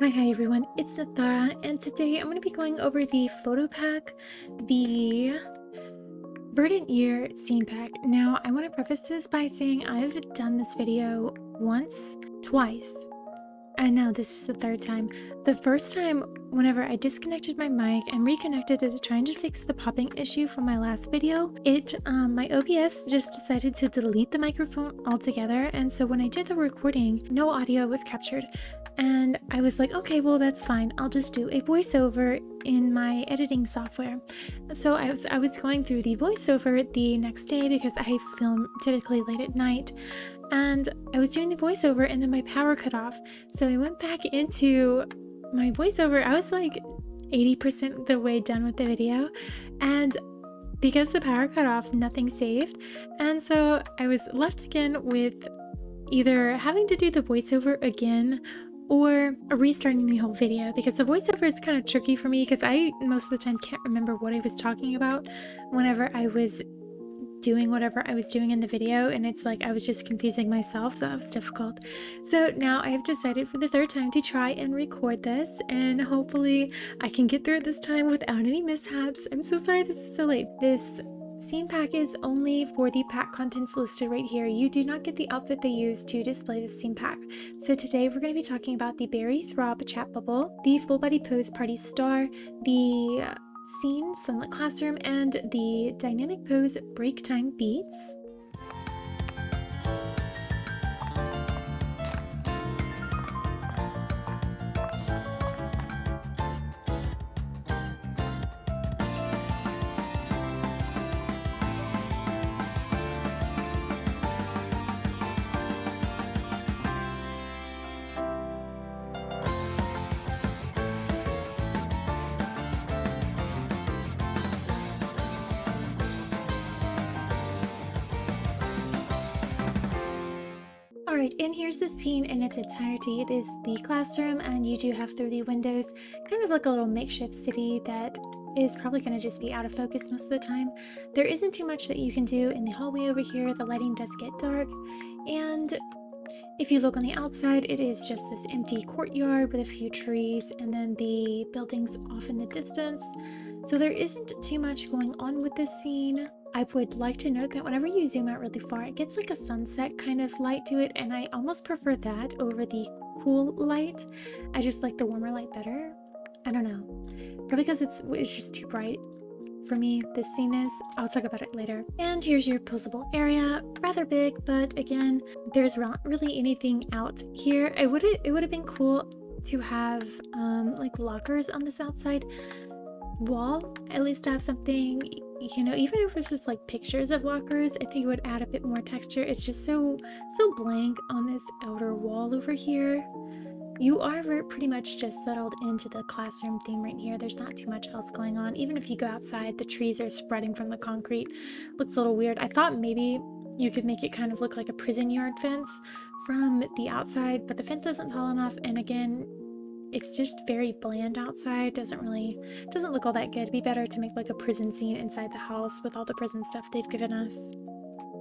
Hi everyone, it's Nathara, and today I'm going to be going over the photo pack, the Verdant Year scene pack. Now, I want to preface this by saying I've done this video once, twice, and now this is the third time. The first time, whenever I disconnected my mic and reconnected it trying to fix the popping issue from my last video, my OBS just decided to delete the microphone altogether, and so when I did the recording, no audio was captured. And I was like, okay, well, that's fine. I'll just do a voiceover in my editing software. So I was going through the voiceover the next day because I film typically late at night. And I was doing the voiceover and then my power cut off. So I went back into my voiceover. I was like 80% the way done with the video. And because the power cut off, nothing saved. And so I was left again with either having to do the voiceover again or restarting the whole video, because the voiceover is kind of tricky for me because I most of the time can't remember what I was talking about whenever I was doing whatever I was doing in the video, and it's like I was just confusing myself, so that was difficult. So now I have decided for the third time to try and record this, and hopefully I can get through it this time without any mishaps. I'm so sorry this is so late. This scene pack is only for the pack contents listed right here. You do not get the outfit they use to display the scene pack. So today we're going to be talking about the Berry Throb Chat Bubble, the Full Body Pose Party Star, the Scene Sunlit Classroom, and the Dynamic Pose Break Time Beats. Alright, and here's the scene in its entirety. It is the classroom, and you do have 30 windows, kind of like a little makeshift city that is probably going to just be out of focus most of the time. There isn't too much that you can do in the hallway over here. The lighting does get dark, and if you look on the outside, it is just this empty courtyard with a few trees and then the buildings off in the distance. So there isn't too much going on with this scene. I would like to note that whenever you zoom out really far, it gets like a sunset kind of light to it, and I almost prefer that over the cool light. I just like the warmer light better. I don't know. Probably because it's just too bright for me. This scene is. I'll talk about it later. And here's your posable area. Rather big, but again, there's not really anything out here. It would have been cool to have like lockers on this outside wall, at least to have something, you know, even if it's just like pictures of lockers. I think it would add a bit more texture. It's just so blank on this outer wall over here. You are pretty much just settled into the classroom theme right here. There's not too much else going on. Even if you go outside, the trees are spreading from the concrete. Looks a little weird. I thought maybe you could make it kind of look like a prison yard fence from the outside, but the fence isn't tall enough, and again, it's just very bland outside. Doesn't look all that good. It'd be better to make like a prison scene inside the house with all the prison stuff they've given us.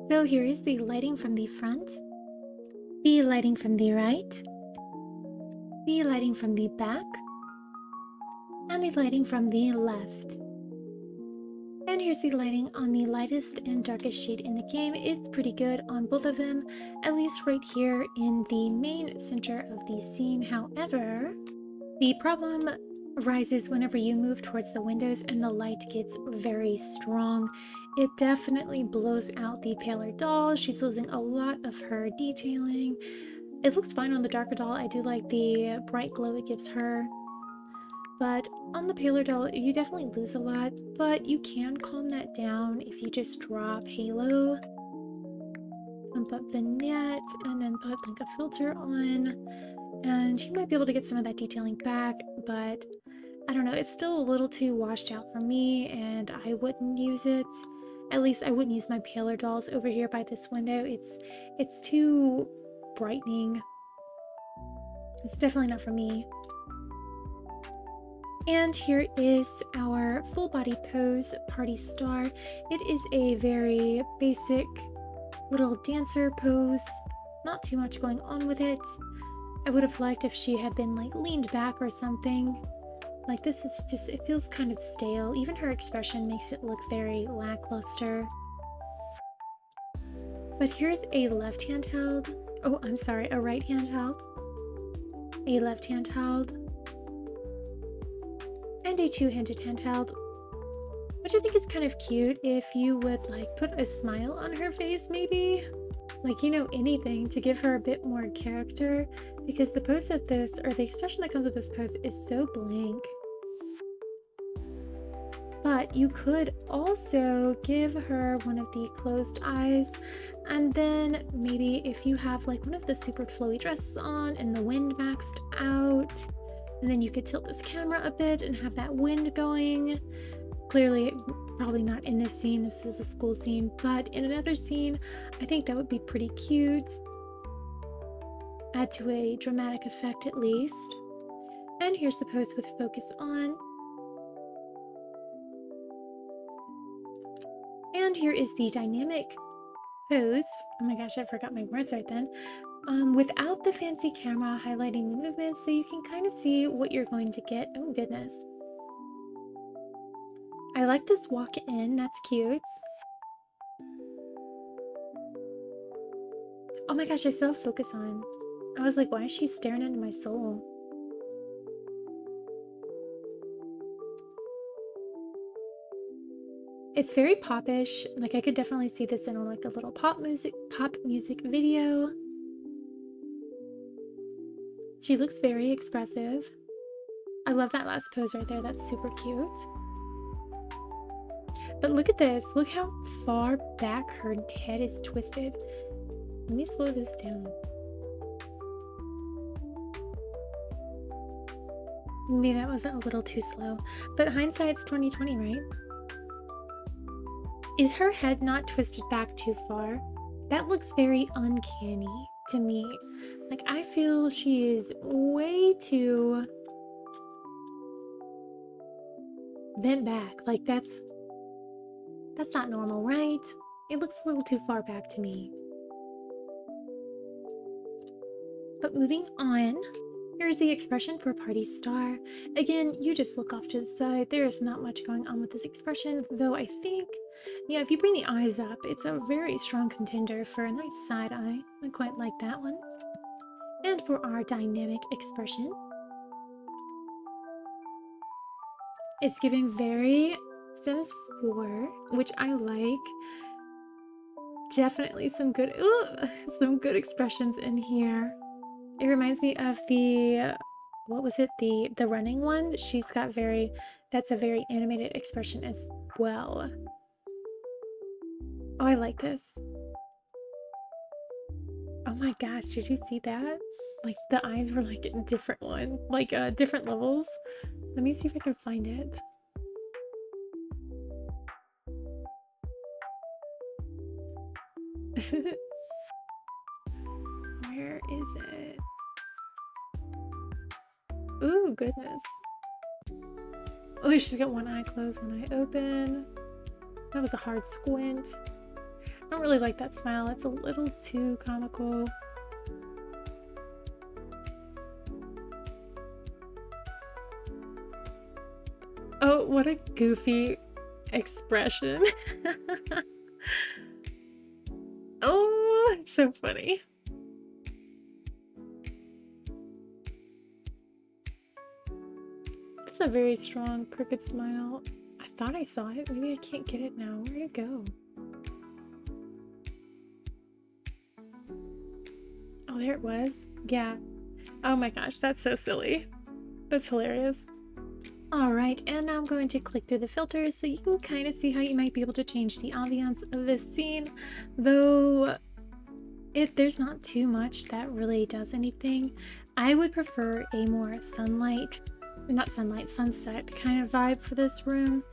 So here is the lighting from the front, the lighting from the right, the lighting from the back, and the lighting from the left. And here's the lighting on the lightest and darkest shade in the game. It's pretty good on both of them, at least right here in the main center of the scene. However, the problem arises whenever you move towards the windows and the light gets very strong. It definitely blows out the paler doll. She's losing a lot of her detailing. It looks fine on the darker doll. I do like the bright glow it gives her. But on the paler doll, you definitely lose a lot, but you can calm that down if you just drop halo, pump up vignettes, and then put like a filter on, and you might be able to get some of that detailing back. But I don't know, it's still a little too washed out for me, and I wouldn't use it. At least I wouldn't use my paler dolls over here by this window. It's too brightening. It's definitely not for me. And here is our full body pose party star. It is a very basic little dancer pose, not too much going on with it. I would have liked if she had been like leaned back or something. Like this is just, it feels kind of stale. Even her expression makes it look very lackluster. But here's a left hand held. Oh, I'm sorry, a right hand held. A left hand held. And a two-handed handheld, which I think is kind of cute if you would like put a smile on her face maybe. Like, you know, anything to give her a bit more character, because the pose of this, or the expression that comes with this pose, is so blank. But you could also give her one of the closed eyes, and then maybe if you have like one of the super flowy dresses on and the wind maxed out, and then you could tilt this camera a bit and have that wind going. Clearly, probably not in this scene, this is a school scene, but in another scene, I think that would be pretty cute. Add to a dramatic effect at least. And here's the pose with focus on. And here is the dynamic pose. Oh my gosh, I forgot my words right then. Without the fancy camera highlighting the movements, so you can kind of see what you're going to get. Oh goodness. I like this walk in, that's cute. Oh my gosh, I still have focus on. I was like, why is she staring into my soul? It's very popish. Like I could definitely see this in like a little pop music video. She looks very expressive. I love that last pose right there. That's super cute. But look at this. Look how far back her head is twisted. Let me slow this down. Maybe that wasn't a little too slow. But hindsight's 2020, right? Is her head not twisted back too far? That looks very uncanny to me. Like I feel she is way too bent back. Like that's not normal, right? It looks a little too far back to me. But moving on, here's the expression for Party Star. Again, you just look off to the side. There's not much going on with this expression, though I think, yeah, if you bring the eyes up, it's a very strong contender for a nice side eye. I quite like that one. And for our dynamic expression, it's giving very Sims 4, which I like. Definitely some good expressions in here. It reminds me of the, what was it, the running one. She's got that's a very animated expression as well. Oh, I like this. Oh my gosh, did you see that? Like the eyes were like a different one, like different levels. Let me see if I can find it. Where is it? Ooh, goodness. Oh, she's got one eye closed, one eye open. That was a hard squint. I don't really like that smile. It's a little too comical. Oh, what a goofy expression. Oh, it's so funny. It's a very strong crooked smile. I thought I saw it. Maybe I can't get it now. Where'd it go? Oh, there it was. Yeah. Oh my gosh, that's so silly. That's hilarious. Alright, and now I'm going to click through the filters so you can kind of see how you might be able to change the ambiance of this scene, though there's not too much that really does anything. I would prefer a more sunset kind of vibe for this room.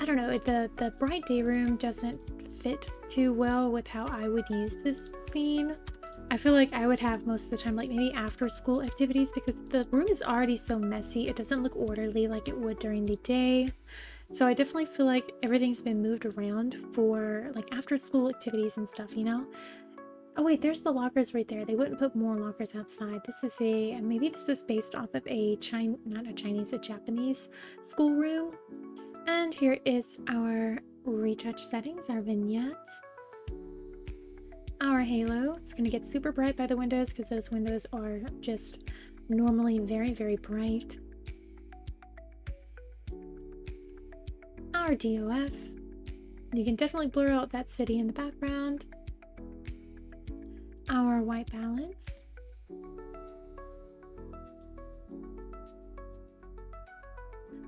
I don't know, the bright day room doesn't fit too well with how I would use this scene. I feel like I would have most of the time like maybe after school activities, because the room is already so messy. It doesn't look orderly like it would during the day. So I definitely feel like everything's been moved around for like after school activities and stuff, you know? Oh wait, there's the lockers right there. They wouldn't put more lockers outside. This is and maybe this is based off of not a Chinese, a Japanese schoolroom. And here is our retouch settings, our vignette, our halo. It's going to get super bright by the windows because those windows are just normally very, very bright. Our DOF. You can definitely blur out that city in the background. Our white balance.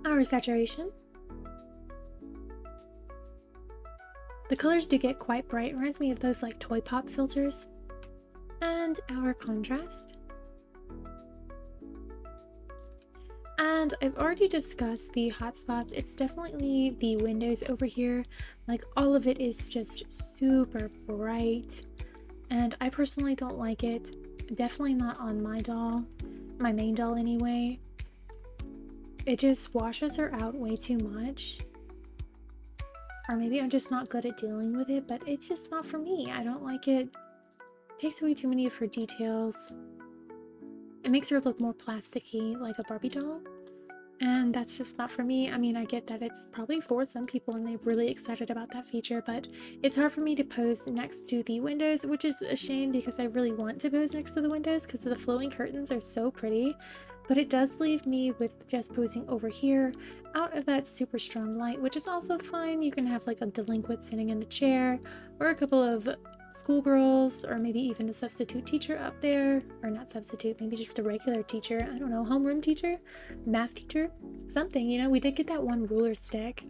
Our saturation. The colors do get quite bright. It reminds me of those like toy pop filters. And our contrast. And I've already discussed the hotspots. It's definitely the windows over here. Like all of it is just super bright. And I personally don't like it. Definitely not on my doll. My main doll anyway. It just washes her out way too much. Or maybe I'm just not good at dealing with it, but it's just not for me. I don't like it. It takes away too many of her details. It makes her look more plasticky, like a Barbie doll. And that's just not for me. I mean, I get that it's probably for some people and they're really excited about that feature, but it's hard for me to pose next to the windows, which is a shame because I really want to pose next to the windows because the flowing curtains are so pretty. But it does leave me with just posing over here out of that super strong light, which is also fine. You can have like a delinquent sitting in the chair or a couple of schoolgirls or maybe even a substitute teacher up there, or not substitute, maybe just a regular teacher. I don't know, homeroom teacher, math teacher, something. You know, we did get that one ruler stick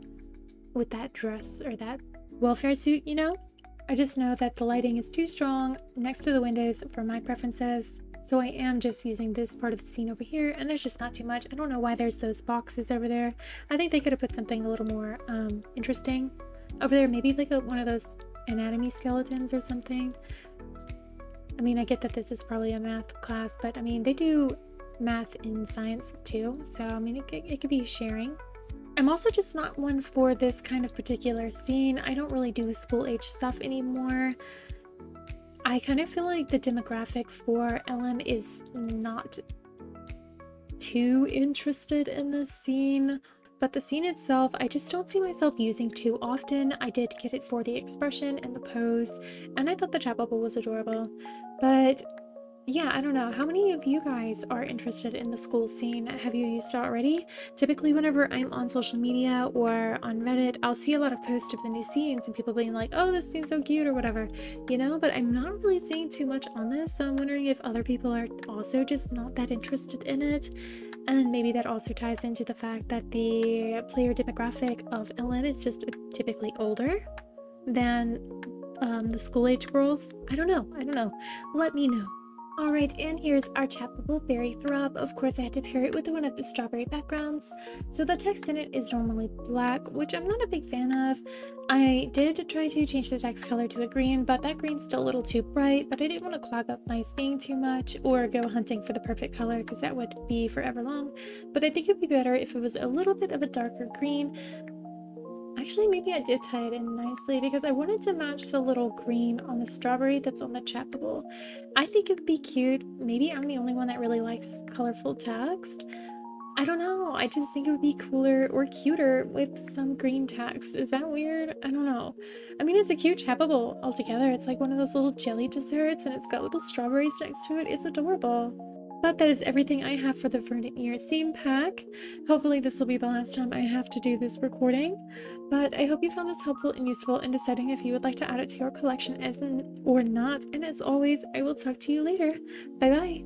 with that dress or that welfare suit, you know. I just know that the lighting is too strong next to the windows for my preferences. So I am just using this part of the scene over here, and there's just not too much. I don't know why there's those boxes over there. I think they could have put something a little more interesting over there. Maybe like one of those anatomy skeletons or something. I mean, I get that this is probably a math class, but I mean, they do math in science too. So, I mean, it could be sharing. I'm also just not one for this kind of particular scene. I don't really do school age stuff anymore. I kind of feel like the demographic for LM is not too interested in this scene, but the scene itself, I just don't see myself using too often. I did get it for the expression and the pose, and I thought the chat bubble was adorable, but yeah, I don't know. How many of you guys are interested in the school scene? Have you used it already? Typically, whenever I'm on social media or on Reddit, I'll see a lot of posts of the new scenes and people being like, oh, this scene's so cute or whatever, you know, but I'm not really seeing too much on this. So I'm wondering if other people are also just not that interested in it. And maybe that also ties into the fact that the player demographic of LM is just typically older than the school age girls. I don't know. Let me know. Alright, and here's our chapable berry throb. Of course, I had to pair it with one of the strawberry backgrounds. So the text in it is normally black, which I'm not a big fan of. I did try to change the text color to a green, but that green's still a little too bright, but I didn't want to clog up my thing too much or go hunting for the perfect color because that would be forever long. But I think it would be better if it was a little bit of a darker green. Actually, maybe I did tie it in nicely because I wanted to match the little green on the strawberry that's on the chat bubble. I think it would be cute. Maybe I'm the only one that really likes colorful text. I don't know. I just think it would be cooler or cuter with some green text. Is that weird? I don't know. I mean, it's a cute chat bubble altogether. It's like one of those little jelly desserts and it's got little strawberries next to it. It's adorable. But that is everything I have for the Verdant Year theme pack. Hopefully this will be the last time I have to do this recording. But I hope you found this helpful and useful in deciding if you would like to add it to your collection or not. And as always, I will talk to you later. Bye bye!